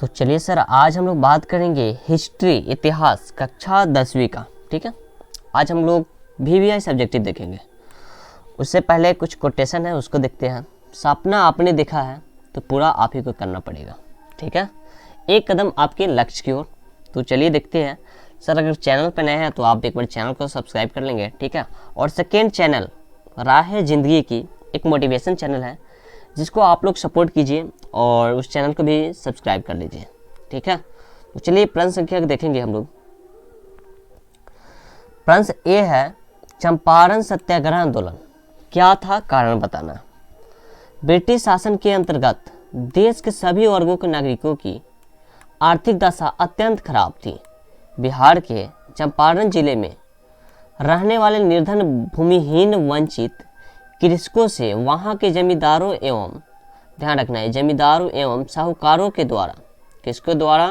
तो चलिए सर, आज हम लोग बात करेंगे हिस्ट्री, इतिहास, कक्षा 10वीं का। ठीक है, आज हम लोग VVI सब्जेक्टिव देखेंगे। उससे पहले कुछ कोटेशन है, उसको देखते हैं। सपना आपने देखा है तो पूरा आप ही को करना पड़ेगा। ठीक है, एक कदम आपके लक्ष्य की ओर। तो चलिए देखते हैं। सर, अगर चैनल पर नए हैं तो आप एक बार चैनल को सब्सक्राइब कर लेंगे। ठीक है, और सेकेंड चैनल राह ज़िंदगी की एक मोटिवेशन चैनल है, जिसको आप लोग सपोर्ट कीजिए और उस चैनल को भी सब्सक्राइब कर लीजिए। ठीक है, तो चलिए प्रश्न संख्या देखेंगे हम लोग। प्रश्न ए है, चंपारण सत्याग्रह आंदोलन क्या था, कारण बताना। ब्रिटिश शासन के अंतर्गत देश के सभी वर्गों के नागरिकों की आर्थिक दशा अत्यंत खराब थी। बिहार के चंपारण जिले में रहने वाले निर्धन, भूमिहीन, वंचित कृषकों से वहां के जमींदारों एवं, ध्यान रखना है, जमींदारों एवं साहूकारों के द्वारा, किसके द्वारा,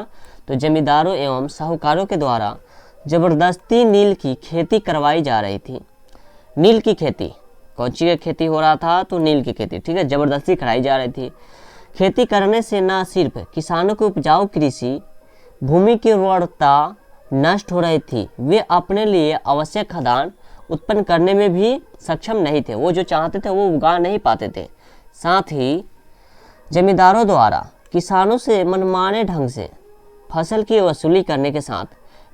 तो जमींदारों एवं साहूकारों के द्वारा जबरदस्ती नील की खेती करवाई जा रही थी। नील की खेती, कौन सी की खेती हो रहा था, तो नील की खेती। ठीक है, जबरदस्ती कराई जा रही थी। खेती करने से न सिर्फ किसानों की उपजाऊ कृषि भूमि की उर्वरता नष्ट हो रही थी, वे अपने लिए आवश्यक खाद्यान्न उत्पन्न करने में भी सक्षम नहीं थे। वो जो चाहते थे वो उगा नहीं पाते थे। साथ ही जमींदारों द्वारा किसानों से मनमाने ढंग से फसल की वसूली करने के साथ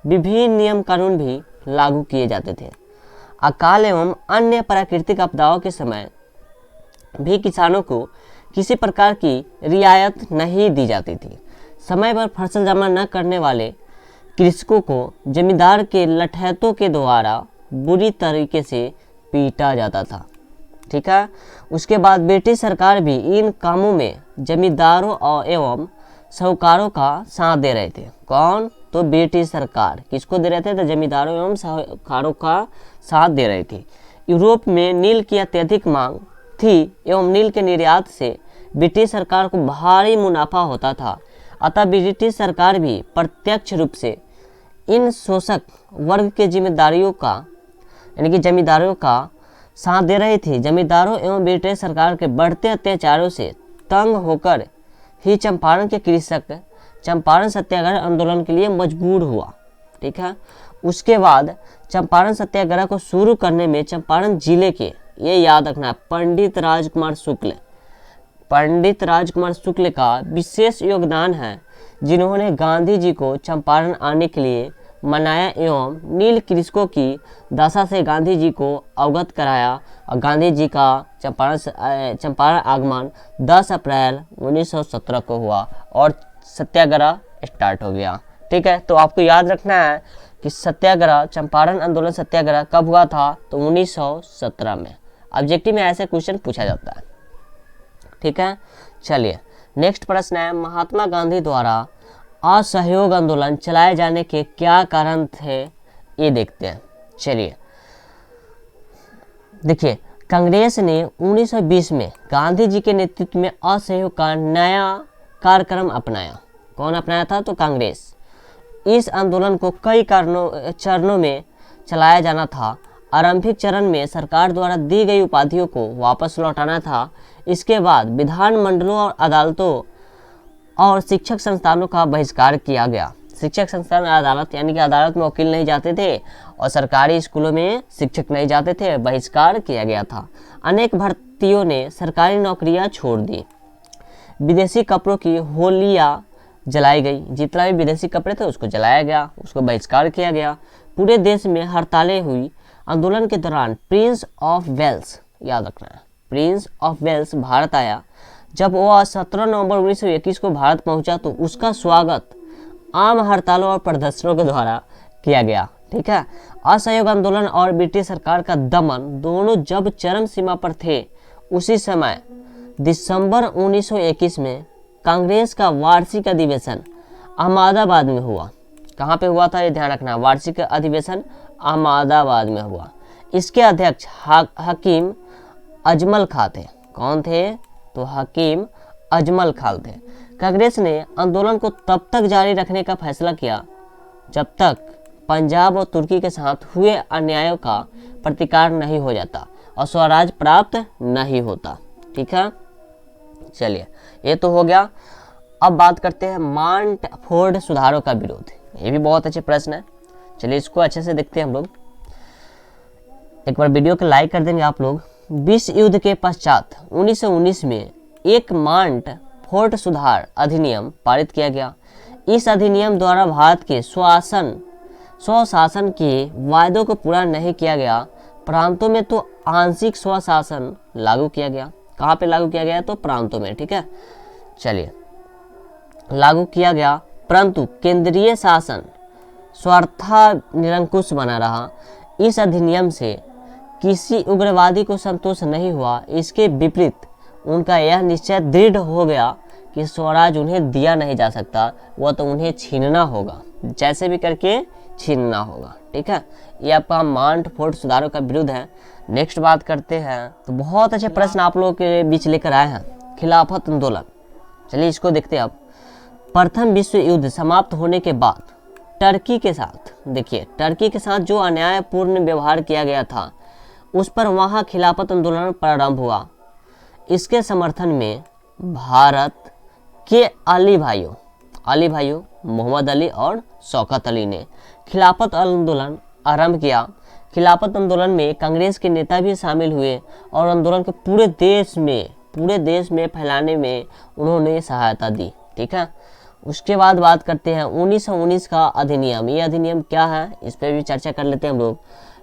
विभिन्न नियम कानून भी लागू किए जाते थे। अकाल एवं अन्य प्राकृतिक आपदाओं के समय भी किसानों को किसी प्रकार की रियायत नहीं दी जाती थी। समय पर फसल जमा न करने वाले कृषकों को जमींदार के लठैतों के द्वारा बुरी तरीके से पीटा जाता था। ठीक है, उसके बाद ब्रिटिश सरकार भी इन कामों में जमींदारों और एवं साहूकारों का साथ दे रहे थे। कौन, तो ब्रिटिश सरकार किसको दे रहे थे, तो जमींदारों एवं साहूकारों का साथ दे रही थी। यूरोप में नील की अत्यधिक मांग थी एवं नील के निर्यात से ब्रिटिश सरकार को भारी मुनाफा होता था। अतः ब्रिटिश सरकार भी प्रत्यक्ष रूप से इन शोषक वर्ग के जिम्मेदारियों का, यानी कि जमींदारों का साथ दे रही थी। जमींदारों एवं ब्रिटिश सरकार के बढ़ते अत्याचारों से तंग होकर ही चंपारण के कृषक चंपारण सत्याग्रह आंदोलन के लिए मजबूर हुआ। ठीक है, उसके बाद चंपारण सत्याग्रह को शुरू करने में चंपारण जिले के, ये याद रखना, पंडित राजकुमार शुक्ल का विशेष योगदान है, जिन्होंने गांधी जी को चंपारण आने के लिए मनाया एवं नील कृषकों की दशा से गांधी जी को अवगत कराया। और गांधी जी का चंपारण आगमन 10 अप्रैल 1917 को हुआ और सत्याग्रह स्टार्ट हो गया। ठीक है, तो आपको याद रखना है कि सत्याग्रह, चंपारण आंदोलन सत्याग्रह कब हुआ था, तो 1917 में। ऑब्जेक्टिव में ऐसे क्वेश्चन पूछा जाता है। ठीक है, चलिए नेक्स्ट प्रश्न है, महात्मा गांधी द्वारा असहयोग आंदोलन चलाए जाने के क्या कारण थे, ये देखते हैं। चलिए देखिए, कांग्रेस ने 1920 में गांधी जी के नेतृत्व में असहयोग का नया कार्यक्रम अपनाया। कौन अपनाया था, तो कांग्रेस। इस आंदोलन को कई चरणों में चलाया जाना था। आरंभिक चरण में सरकार द्वारा दी गई उपाधियों को वापस लौटाना था। इसके बाद विधान मंडलों और अदालतों और शिक्षक संस्थानों का बहिष्कार किया गया। शिक्षक संस्थान, अदालत, यानी कि अदालत में वकील नहीं जाते थे और सरकारी स्कूलों में शिक्षक नहीं जाते थे, बहिष्कार किया गया था। अनेक भर्तियों ने सरकारी नौकरियां छोड़ दी। विदेशी कपड़ों की होलियां जलाई गई। जितना भी विदेशी कपड़े थे उसको जलाया गया, उसको बहिष्कार किया गया। पूरे देश में हड़तालें हुई। आंदोलन के दौरान प्रिंस ऑफ वेल्स, याद रखना है, प्रिंस ऑफ वेल्स भारत आया। जब वह 17 नवंबर 1921 को भारत पहुंचा तो उसका स्वागत आम हड़तालों और प्रदर्शनों के द्वारा किया गया। ठीक है, असहयोग आंदोलन और ब्रिटिश सरकार का दमन दोनों जब चरम सीमा पर थे, उसी समय दिसंबर 1921 में कांग्रेस का वार्षिक अधिवेशन अहमदाबाद में हुआ। कहाँ पे हुआ था, ये ध्यान रखना, वार्षिक अधिवेशन अहमदाबाद में हुआ। इसके अध्यक्ष हकीम अजमल खां थे। कौन थे, तो हकीम अजमल खान थे। कांग्रेस ने आंदोलन को तब तक जारी रखने का फैसला किया जब तक पंजाब और तुर्की के साथ हुए अन्यायों का प्रतिकार नहीं हो जाता और स्वराज प्राप्त नहीं होता। ठीक है, चलिए ये तो हो गया। अब बात करते हैं मांटफोर्ड सुधारों का विरोध। ये भी बहुत अच्छे प्रश्न है, चलिए इसको अच्छे से देखते हैं हम लोग। एक बार वीडियो को लाइक कर देंगे आप लोग। विश्व युद्ध के पश्चात 1919 में एक मांटफोर्ड सुधार अधिनियम पारित किया गया। इस अधिनियम द्वारा भारत के स्वशासन के वायदों को पूरा नहीं किया गया, प्रांतों में तो आंशिक स्वशासन लागू किया गया। कहाँ पे लागू किया गया? तो प्रांतों में, ठीक है, चलिए लागू किया गया, परंतु केंद्रीय शासन स्वार्था निरंकुश बना रहा। इस अधिनियम से किसी उग्रवादी को संतोष नहीं हुआ। इसके विपरीत उनका यह निश्चय दृढ़ हो गया कि स्वराज उन्हें दिया नहीं जा सकता, वह तो उन्हें छीनना होगा, जैसे भी करके छीनना होगा, ठीक है। ये आपका मांटफोर्ड सुधारों का विरोध है। नेक्स्ट बात करते हैं, तो बहुत अच्छे प्रश्न आप लोगों के बीच लेकर आए हैं, खिलाफत आंदोलन। चलिए इसको देखते हैं अब। प्रथम विश्व युद्ध समाप्त होने के बाद टर्की के साथ, देखिए टर्की के साथ जो अन्यायपूर्ण व्यवहार किया गया था उस पर वहाँ खिलाफत आंदोलन प्रारंभ हुआ। इसके समर्थन में भारत के अली भाइयों मोहम्मद अली और शौकत अली ने खिलाफत आंदोलन आरंभ किया। खिलाफत आंदोलन में कांग्रेस के नेता भी शामिल हुए और आंदोलन को पूरे देश में फैलाने में उन्होंने सहायता दी, ठीक है। उसके बाद बात करते हैं 1919 का अधिनियम। ये अधिनियम क्या है, इस पर भी चर्चा कर लेते हैं हम लोग।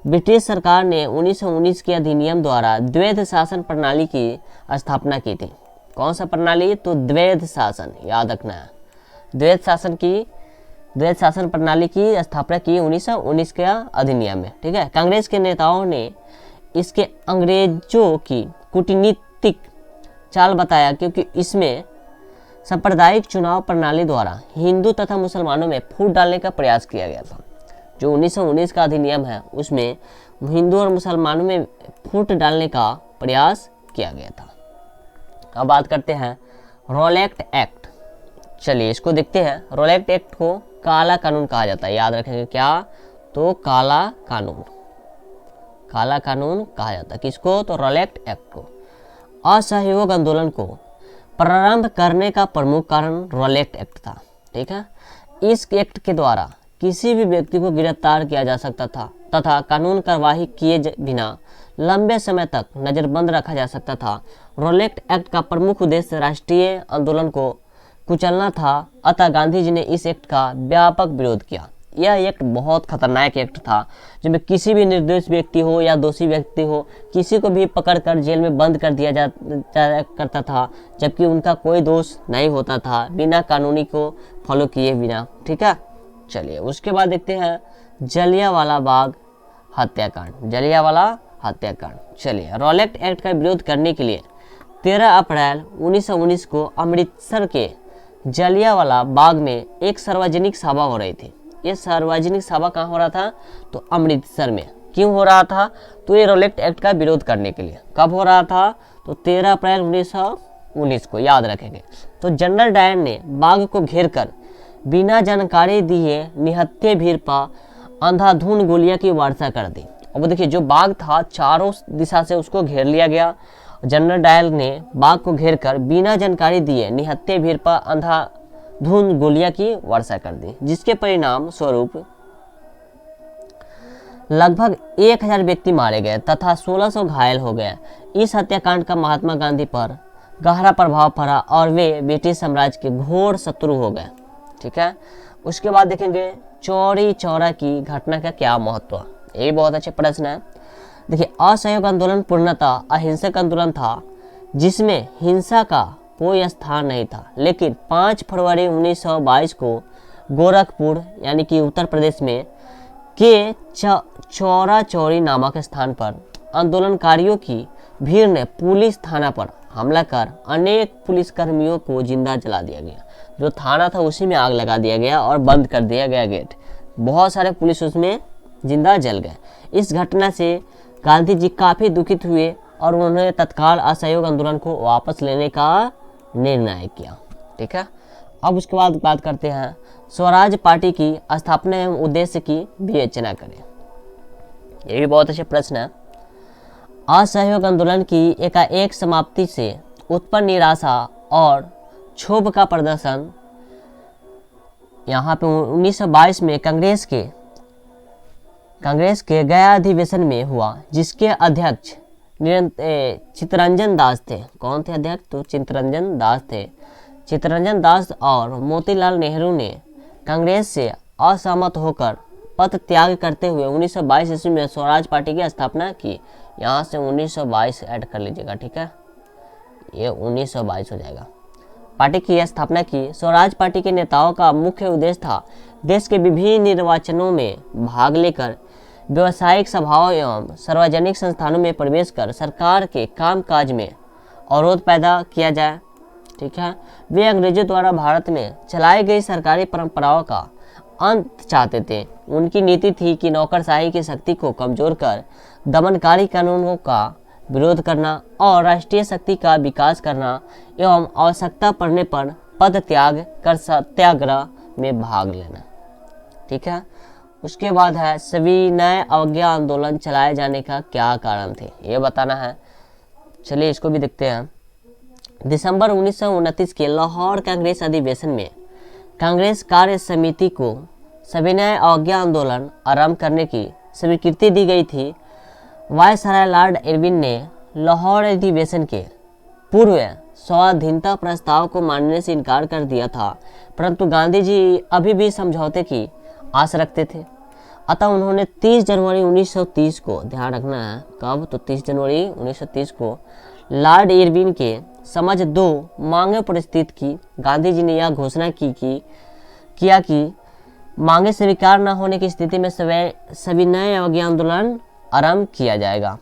ब्रिटिश सरकार ने 1919 के अधिनियम द्वारा द्वैध शासन प्रणाली की स्थापना की थी। कौन सा प्रणाली? तो द्वैध शासन, याद रखना है। द्वैध शासन प्रणाली की स्थापना की 1919 के अधिनियम में, ठीक है। कांग्रेस के नेताओं ने इसके अंग्रेजों की कूटनीतिक चाल बताया, क्योंकि इसमें सांप्रदायिक चुनाव प्रणाली द्वारा हिंदू तथा मुसलमानों में फूट डालने का प्रयास किया गया था। जो 1919 का अधिनियम है उसमें हिंदू और मुसलमानों में फूट डालने का प्रयास किया गया था। अब बात करते हैं रॉलेट एक्ट। चलिए इसको देखते हैं। रॉलेट एक्ट को काला कानून कहा जाता है, याद रखेंगे क्या? तो काला कानून कहा जाता है। किसको? तो रॉलेट एक्ट को। असहयोग आंदोलन को प्रारंभ करने का प्रमुख कारण रॉलेट एक्ट था, ठीक है। इस एक्ट के द्वारा किसी भी व्यक्ति को गिरफ्तार किया जा सकता था तथा कानून कार्यवाही किए बिना लंबे समय तक नजरबंद रखा जा सकता था। रॉलेट एक्ट का प्रमुख उद्देश्य राष्ट्रीय आंदोलन को कुचलना था, अतः गांधी जी ने इस एक्ट का व्यापक विरोध किया। यह एक्ट बहुत खतरनाक एक्ट था, जिसमें किसी भी निर्दोष व्यक्ति हो या दोषी व्यक्ति हो, किसी को भी पकड़कर जेल में बंद कर दिया जाया करता था, जबकि उनका कोई दोष नहीं होता था, बिना कानूनी को फॉलो किए बिना, ठीक है। चलिए उसके बाद देखते हैं जलियांवाला बाग हत्याकांड। चलिए रॉलेट एक्ट का विरोध करने के लिए 13 अप्रैल 1919 को अमृतसर के जलियांवाला बाग में एक सार्वजनिक सभा हो रही थी। ये सार्वजनिक सभा कहाँ हो रहा था? तो अमृतसर में। क्यों हो रहा था? तो ये रॉलेट एक्ट का विरोध करने के लिए। कब हो रहा था? तो 13 अप्रैल 1919 को, याद रखेंगे। तो जनरल डायर ने बाग को घेर कर बिना जानकारी दिए निहत्थे भीड़ पर अंधाधुंध गोलियां की वर्षा कर दी। अब देखिए जो बाग था चारों दिशा से उसको घेर लिया गया। जनरल डायर ने बाग को घेर कर बिना जानकारी दिए निहत्थे भीड़ पर अंधाधुंध गोलियां की वर्षा कर दी, जिसके परिणाम स्वरूप लगभग 1000 व्यक्ति मारे गए तथा 1600 घायल हो गए। इस हत्याकांड का महात्मा गांधी पर गहरा प्रभाव पड़ा और वे ब्रिटिश साम्राज्य के घोर शत्रु हो गए, ठीक है। उसके बाद देखेंगे चौरी चौरा की घटना का क्या महत्व। ये बहुत अच्छे प्रश्न है। देखिए असहयोग आंदोलन पूर्णतः अहिंसक आंदोलन था, जिसमें हिंसा का कोई स्थान नहीं था। लेकिन 5 फरवरी 1922 को गोरखपुर यानी कि उत्तर प्रदेश में के चौरा चौरी नामक स्थान पर आंदोलनकारियों की भीड़ ने पुलिस थाना पर हमला कर अनेक पुलिसकर्मियों को जिंदा जला दिया गया। जो थाना था उसी में आग लगा दिया गया और बंद कर दिया गया गेट। बहुत सारे पुलिस उसमें जिंदा जल गए। इस घटना से गांधी जी काफ़ी दुखित हुए और उन्होंने तत्काल असहयोग आंदोलन को वापस लेने का निर्णय किया, ठीक है। अब उसके बाद बात करते हैं स्वराज पार्टी की स्थापना एवं उद्देश्य की विवेचना करें। ये भी बहुत अच्छे प्रश्न है। असहयोग आंदोलन की एकाएक समाप्ति से उत्पन्न निराशा और क्षोभ का प्रदर्शन यहाँ पे 1922 में कांग्रेस के गया अधिवेशन में हुआ, जिसके अध्यक्ष चित्तरंजन दास थे। कौन थे अध्यक्ष? तो चित्तरंजन दास थे। चित्तरंजन दास और मोतीलाल नेहरू ने कांग्रेस से असहमत होकर पद त्याग करते हुए 1922 ईस्वी में स्वराज पार्टी की स्थापना की। यहाँ से 1922 ऐड कर लीजिएगा, ठीक है, ये 1922 हो जाएगा। पार्टी की स्थापना की। स्वराज पार्टी के नेताओं का मुख्य उद्देश्य था देश के विभिन्न निर्वाचनों में भाग लेकर व्यावसायिक सभाओं एवं सार्वजनिक संस्थानों में प्रवेश कर सरकार के कामकाज में अवरोध पैदा किया जाए, ठीक है। वे अंग्रेजों द्वारा भारत में चलाई गई सरकारी परंपराओं का अंत चाहते थे। उनकी नीति थी कि नौकरशाही की शक्ति को कमजोर कर दमनकारी कानूनों का विरोध करना और राष्ट्रीय शक्ति का विकास करना एवं आवश्यकता पड़ने पर पद त्याग कर सत्याग्रह में भाग लेना, ठीक है। उसके बाद है सविनय अवज्ञा आंदोलन चलाए जाने का क्या कारण थे, ये बताना है। चलिए इसको भी देखते हैं। दिसंबर 1929 के लाहौर कांग्रेस अधिवेशन में कांग्रेस कार्य समिति को सविनय अवज्ञा आंदोलन आरंभ करने की स्वीकृति दी गई थी। वायसराय लॉर्ड इरविन ने लाहौर अधिवेशन के पूर्व स्वाधीनता प्रस्ताव को मानने से इनकार कर दिया था, परंतु गांधी जी अभी भी समझौते की आस रखते थे। अतः उन्होंने 30 जनवरी 1930 को, ध्यान रखना है कब, तो 30 जनवरी 1930 को लॉर्ड इरविन के समझ 2 मांगे प्रस्तुत की। गांधी जी ने यह घोषणा किया कि मांगे स्वीकार न होने की स्थिति में सविनय अवज्ञा आंदोलन आरंभ किया जाएगा।